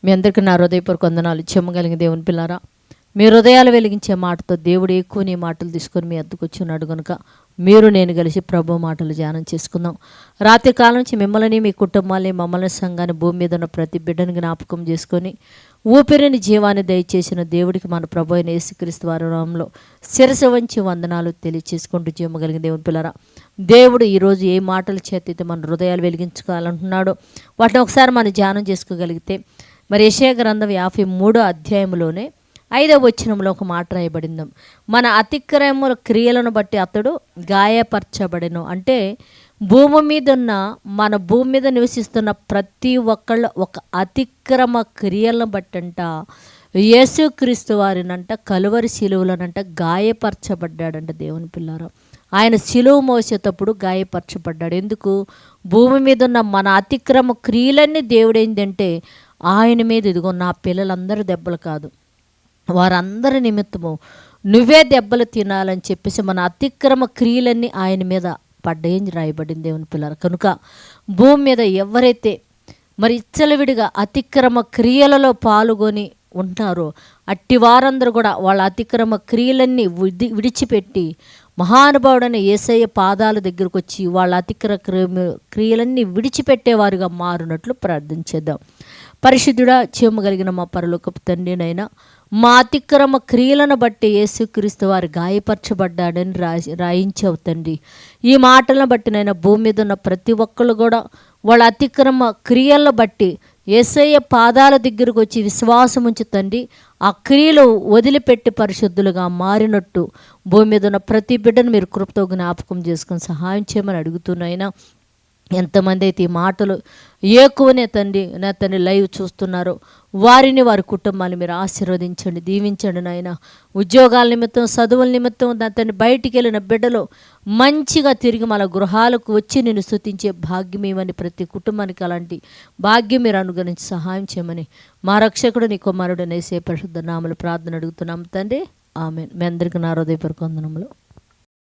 మీ అందరికీ నా హృదయపూర్వక వందనాలు. చెమ్మగలిగిన దేవుని పిల్లారా, మీ హృదయాలు వెలిగించే మాటతో దేవుడు ఎక్కువ నీ మాటలు తీసుకొని మీ అద్దకు వచ్చున్నాడు కనుక మీరు నేను కలిసి ప్రభు మాటలు ధ్యానం చేసుకుందాం. రాత్రి కాలం నుంచి మిమ్మల్ని, మీ కుటుంబాన్ని, మమ్మల్ని, సంఘాన్ని, భూమి మీద ఉన్న ప్రతి బిడ్డని జ్ఞాపకం చేసుకొని ఊపిరిని జీవాన్ని దయచేసిన దేవుడికి మన ప్రభు అయిన యేసుక్రీస్తు వారి నామములో శిరసు వంచి వందనాలు తెలియచేసుకుంటూ చెమ్మగలిగిన దేవుని పిల్లారా, దేవుడు ఈరోజు ఏ మాటల చేత అయితే మన హృదయాలు వెలిగించుకోవాలంటున్నాడో వాటిని ఒకసారి మనం ధ్యానం చేసుకోగలిగితే, మరి యెషయా గ్రంథం 53వ అధ్యాయంలోనే 5వ వచనంలో ఒక మాట రాయబడింది. మన అతిక్రమముల క్రియలను బట్టి అతడు గాయపరచబడెను. అంటే మన భూమి మీద నివసిస్తున్న ప్రతి ఒక్కళ్ళ ఒక అతిక్రమ క్రియలను బట్టంట యేసుక్రీస్తు వారినంట కలువరి శిలువలనంట గాయపరచబడ్డాడంట. దేవుని పిల్లారా, ఆయన శిలువ మోసేటప్పుడు గాయపరచబడ్డాడు. ఎందుకు? భూమి మీద ఉన్న మన అతిక్రమ క్రియలన్నీ దేవుడు ఏంటంటే ఆయన మీద, ఇదిగో నా పిల్లలందరూ దెబ్బలు కాదు, వారందరి నిమిత్తము నువ్వే దెబ్బలు తినాలని చెప్పేసి మన అతిక్రమ క్రియలన్నీ ఆయన మీద పడ్డాయని రాయబడింది. దేవుని పిల్లలు కనుక భూమి మీద ఎవరైతే మరి ఇచ్చలవిడిగా అతిక్రమ క్రియలలో పాల్గొని ఉంటారో అట్టి వారందరూ కూడా వాళ్ళ అతిక్రమ క్రియలన్నీ విడిచిపెట్టి మహానుభావుడైన యేసయ్య పాదాల దగ్గరకు వచ్చి వాళ్ళ క్రియలన్నీ విడిచిపెట్టేవారుగా మారునట్లు ప్రార్థించేద్దాం. పరిశుద్ధుడా, చేయగలిగిన మా పరలోకపు తండ్రినైనా, మా అతిక్రమ క్రియలను బట్టి యేసుక్రీస్తు వారు గాయపరచబడ్డాడని రాయించావు తండ్రి. ఈ మాటలను బట్టి నైనా భూమి మీద ఉన్న ప్రతి ఒక్కళ్ళు కూడా వాళ్ళ అతిక్రమ క్రియలను బట్టి యేసయ్య పాదాల దగ్గరకు వచ్చి విశ్వాసం ఉంచి తండ్రి ఆ క్రియలు వదిలిపెట్టి పరిశుద్ధులుగా మారినట్టు భూమి మీద ఉన్న ప్రతి బిడ్డను మీరు కృపతో జ్ఞాపకం చేసుకొని సహాయం చేయమని అడుగుతున్నాయినా. ఎంతమంది అయితే ఈ మాటలు ఎక్కువనే నా తండ్రి లైవ్ చూస్తున్నారో వారిని, వారి కుటుంబాన్ని మీరు ఆశీర్వదించండి, దీవించండి నాయన. ఉద్యోగాల నిమిత్తం, చదువుల నిమిత్తం నా తండ్రి బయటికి వెళ్ళిన బిడ్డలు మంచిగా తిరిగి మన గృహాలకు వచ్చి నేను స్తుతించే భాగ్యం ఇవ్వని ప్రతి కుటుంబానికి అలాంటి భాగ్యం మీరు అనుగ్రహించి సహాయం చేయమని మా రక్షకుడు నీ కుమారుడు యేసయ్య పరిశుద్ధ నామములో ప్రార్థన అడుగుతున్నాం తండ్రి. ఆమేన్. మీ అందరికీ నా హృదయపూర్వక వందనములు.